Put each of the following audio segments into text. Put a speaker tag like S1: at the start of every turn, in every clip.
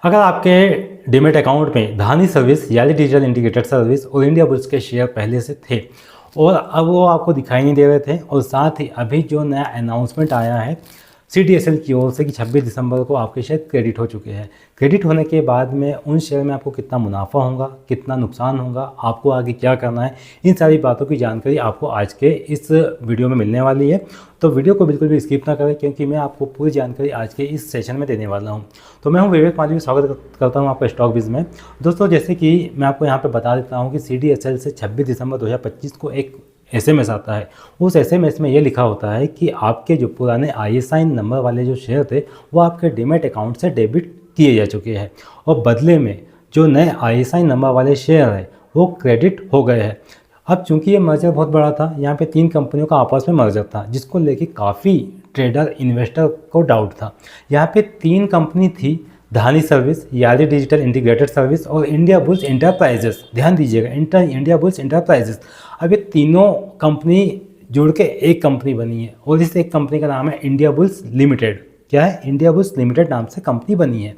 S1: अगर आपके demat account में धानी सर्विस यानी डिजिटल इंटीग्रेटेड सर्विस और इंडिया बुल्स के शेयर पहले से थे और अब वो आपको दिखाई नहीं दे रहे थे, और साथ ही अभी जो नया अनाउंसमेंट आया है CDSL की ओर से कि 26 दिसंबर को आपके शेयर क्रेडिट हो चुके हैं। क्रेडिट होने के बाद में उन शेयर में आपको कितना मुनाफा होगा, कितना नुकसान होगा, आपको आगे क्या करना है, इन सारी बातों की जानकारी आपको आज के इस वीडियो में मिलने वाली है। तो वीडियो को बिल्कुल भी स्किप ना करें, क्योंकि मैं आपको पूरी जानकारी आज के इस सेशन में देने वाला हूँ। तो मैं हूँ विवेक मालवी, स्वागत करता हूँ आपका स्टॉक बिज में। दोस्तों, जैसे कि मैं आपको यहाँ पर बता देता हूँ कि CDSL से 26 दिसंबर 2025 को एक SMS आता है। उस SMS में ये लिखा होता है कि आपके जो पुराने ISIN नंबर वाले जो शेयर थे वो आपके डीमैट अकाउंट से डेबिट किए जा चुके हैं, और बदले में जो नए ISIN नंबर वाले शेयर हैं वो क्रेडिट हो गए हैं। अब चूंकि ये मर्जर बहुत बड़ा था, यहाँ पे 3 कंपनियों का आपस में मर्जर था, जिसको लेके काफ़ी ट्रेडर इन्वेस्टर को डाउट था। यहाँ पे 3 कंपनी थी, धानी सर्विस, याली डिजिटल इंटीग्रेटेड सर्विस और इंडिया बुल्स इंटरप्राइजेस। ध्यान दीजिएगा, इंडिया बुल्स इंटरप्राइजेस। अब ये तीनों कंपनी जुड़ के एक कंपनी बनी है, और इस एक कंपनी का नाम है इंडिया बुल्स लिमिटेड। क्या है? इंडिया बुल्स लिमिटेड नाम से कंपनी बनी है।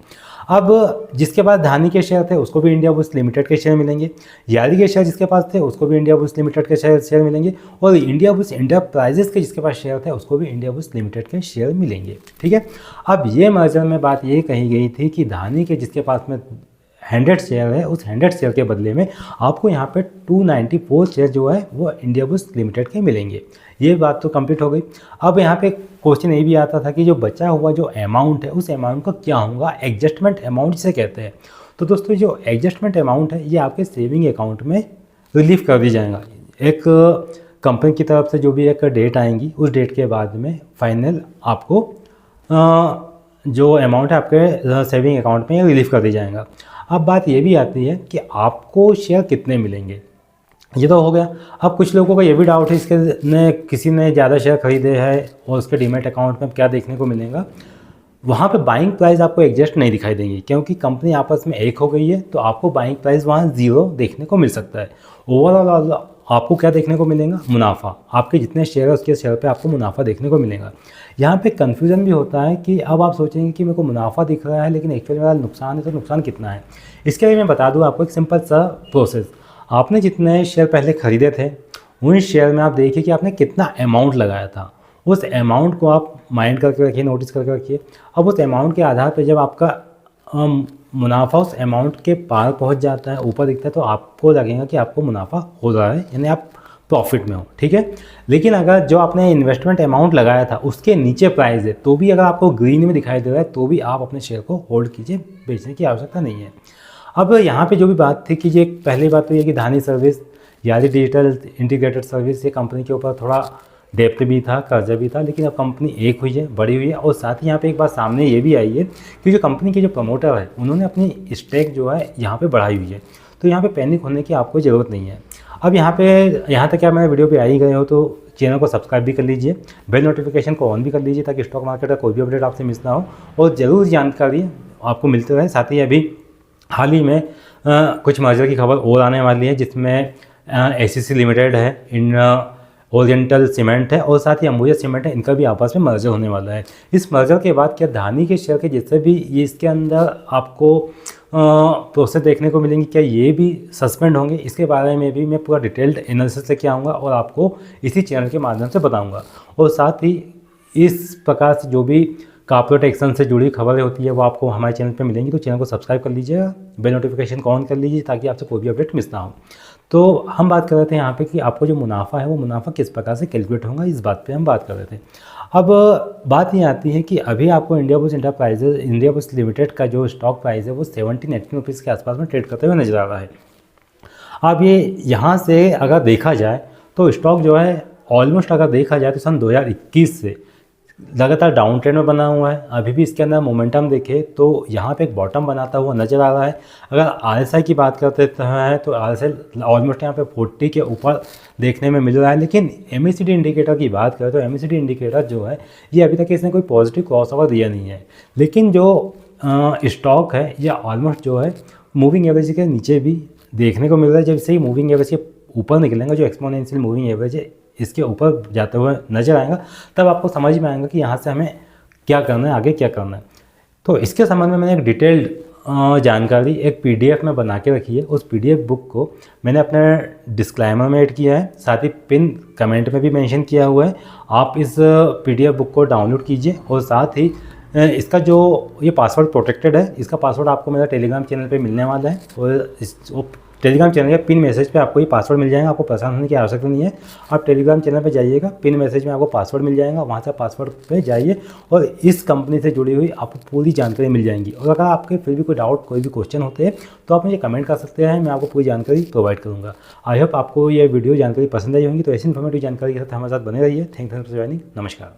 S1: अब जिसके पास धानी के शेयर थे उसको भी इंडिया बुल्स लिमिटेड के शेयर मिलेंगे, याली के शेयर जिसके पास थे उसको भी इंडिया बुल्स लिमिटेड के शेयर मिलेंगे, और इंडिया बुल्स इंटरप्राइजेस के जिसके पास शेयर थे उसको भी इंडिया बुल्स लिमिटेड के शेयर मिलेंगे। ठीक है। अब ये मर्जर में बात ये कही गई थी कि धानी के जिसके पास में 100 शेयर है, उस 100 शेयर के बदले में आपको यहाँ पे 294 शेयर जो है वो इंडिया बुल्स लिमिटेड के मिलेंगे। ये बात तो कंप्लीट हो गई। अब यहाँ पे क्वेश्चन ये भी आता था कि जो बचा हुआ जो अमाउंट है उस अमाउंट का क्या होगा, एडजस्टमेंट अमाउंट जिसे कहते हैं। तो दोस्तों, जो एडजस्टमेंट अमाउंट है ये आपके सेविंग अकाउंट में रिलीफ कर दी जाएगा। एक कंपनी की तरफ से जो भी एक डेट आएंगी उस डेट के बाद में फाइनल आपको जो अमाउंट है आपके सेविंग अकाउंट में रिलीफ कर दी जाएगा। अब बात ये भी आती है कि आपको शेयर कितने मिलेंगे। ये तो हो गया। अब कुछ लोगों का ये भी डाउट है, किसी ने ज़्यादा शेयर खरीदे हैं और उसके डीमैट अकाउंट में क्या देखने को मिलेगा। वहाँ पे बाइंग प्राइस आपको एडजस्ट नहीं दिखाई देंगी, क्योंकि कंपनी आपस में एक हो गई है, तो आपको बाइंग प्राइस वहाँ 0 देखने को मिल सकता है। ओवरऑल आपको क्या देखने को मिलेगा? मुनाफा। आपके जितने शेयर है उसके शेयर पे आपको मुनाफा देखने को मिलेगा। यहाँ पे कन्फ्यूज़न भी होता है कि अब आप सोचेंगे कि मेरे को मुनाफा दिख रहा है लेकिन एक्चुअली मेरा नुकसान है, तो नुकसान कितना है। इसके लिए मैं बता दूँ आपको एक सिंपल सा प्रोसेस। आपने जितने शेयर पहले खरीदे थे उन शेयर में आप देखिए कि आपने कितना अमाउंट लगाया था। उस अमाउंट को आप माइंड करके रखिए, नोटिस करके रखिए। अब उस अमाउंट के आधार पर जब आपका मुनाफा उस अमाउंट के पार पहुंच जाता है, ऊपर दिखता है, तो आपको लगेगा कि आपको मुनाफा हो रहा है, यानी आप प्रॉफिट में हो। ठीक है। लेकिन अगर जो आपने इन्वेस्टमेंट अमाउंट लगाया था उसके नीचे प्राइस है, तो भी अगर आपको ग्रीन में दिखाई दे रहा है, तो भी आप अपने शेयर को होल्ड कीजिए, बेचने की आवश्यकता नहीं है। अब यहाँ पे जो भी बात थी कि ये पहली बात तो ये कि धानी सर्विस यानी डिजिटल इंटीग्रेटेड सर्विस, ये कंपनी के ऊपर थोड़ा डेप्थ भी था, कर्जा भी था, लेकिन अब कंपनी एक हुई है, बड़ी हुई है। और साथ ही यहाँ पे एक बात सामने ये भी आई है कि जो कंपनी के जो प्रमोटर है उन्होंने अपनी स्टेक जो है यहाँ पे बढ़ाई हुई है, तो यहाँ पे पैनिक होने की आपको ज़रूरत नहीं है। अब यहाँ तक क्या मेरे वीडियो पे आ ही गए हो तो चैनल को सब्सक्राइब भी कर लीजिए, बेल नोटिफिकेशन को ऑन भी कर लीजिए, ताकि स्टॉक मार्केट का कोई भी अपडेट आपसे मिस ना हो और ज़रूर जानकारी आपको मिलते रहे। साथ ही अभी हाल ही में कुछ मर्जर की खबर और आने वाली है, जिसमें ACC लिमिटेड है, इन ओरिएंटल सीमेंट है और साथ ही अंबुजा सीमेंट है, इनका भी आपस में मर्जर होने वाला है। इस मर्जर के बाद क्या धानी के शेयर के जितने भी ये इसके अंदर आपको प्रोसेस देखने को मिलेंगी, क्या ये भी सस्पेंड होंगे, इसके बारे में भी मैं पूरा डिटेल्ड एनालिसिस लेके आऊँगा और आपको इसी चैनल के माध्यम से बताऊँगा। और साथ ही इस प्रकार से जो भी कॉर्पोरेट एक्शन से जुड़ी खबरें होती है वो आपको हमारे चैनल पे मिलेंगी, तो चैनल को सब्सक्राइब कर लीजिएगा, बेल नोटिफिकेशन को ऑन कर लीजिए, ताकि आपसे कोई भी अपडेट मिस ना हो। तो हम बात कर रहे थे यहाँ पे कि आपको जो मुनाफा है वो मुनाफा किस प्रकार से कैलकुलेट होगा, इस बात पे हम बात कर रहे थे। अब बात ये आती है कि अभी आपको India bulls enterprises, India bulls limited का जो स्टॉक प्राइस है वो 17-18 रुपीज़ के आसपास में ट्रेड करते हुए नजर आ रहा है। अब ये यहाँ से अगर देखा जाए तो स्टॉक जो है ऑलमोस्ट अगर देखा जाए तो सन 2021 से लगातार डाउन ट्रेंड में बना हुआ है। अभी भी इसके अंदर मोमेंटम देखें तो यहाँ पे एक बॉटम बनाता हुआ नज़र आ रहा है। अगर RSI की बात करते हैं तो RSI ऑलमोस्ट यहाँ पे 40 के ऊपर देखने में मिल रहा है। लेकिन MACD इंडिकेटर की बात करें तो MACD इंडिकेटर जो है ये अभी तक इसने कोई पॉजिटिव क्रॉसओवर दिया नहीं है। लेकिन जो स्टॉक है ये ऑलमोस्ट जो है मूविंग एवरेज के नीचे भी देखने को मिल रहा है। जब से ही मूविंग एवरेज के ऊपर निकलेंगे, जो एक्सपोनेंशियल मूविंग एवरेज है इसके ऊपर जाते हुए नजर आएगा, तब आपको समझ में आएगा कि यहाँ से हमें क्या करना है, आगे क्या करना है। तो इसके संबंध में मैंने एक डिटेल्ड जानकारी एक पीडीएफ में बना के रखी है। उस पीडीएफ बुक को मैंने अपने डिस्क्लेमर में ऐड किया है, साथ ही पिन कमेंट में भी मेंशन किया हुआ है। आप इस पीडीएफ बुक को डाउनलोड कीजिए और साथ ही इसका जो ये पासवर्ड प्रोटेक्टेड है, इसका पासवर्ड आपको मेरा टेलीग्राम चैनल पे मिलने वाला है और टेलीग्राम चैनल के पिन मैसेज पे आपको ये पासवर्ड मिल जाएगा। आपको परेशान होने की आवश्यकता नहीं है। आप टेलीग्राम चैनल पे जाइएगा, पिन मैसेज में आपको पासवर्ड मिल जाएगा, वहाँ से पासवर्ड पे जाइए और इस कंपनी से जुड़ी हुई आपको पूरी जानकारी मिल जाएंगी। और अगर आपके फिर भी कोई डाउट, कोई भी क्वेश्चन होते हैं तो आप मुझे कमेंट कर सकते हैं, मैं आपको पूरी जानकारी प्रोवाइड करूँगा। आई होप आपको ये वीडियो जानकारी पसंद आई होगी। तो ऐसी इन्फॉर्मेटिव जानकारी के साथ हमारे साथ बने रहिए। Thanks for joining. नमस्कार।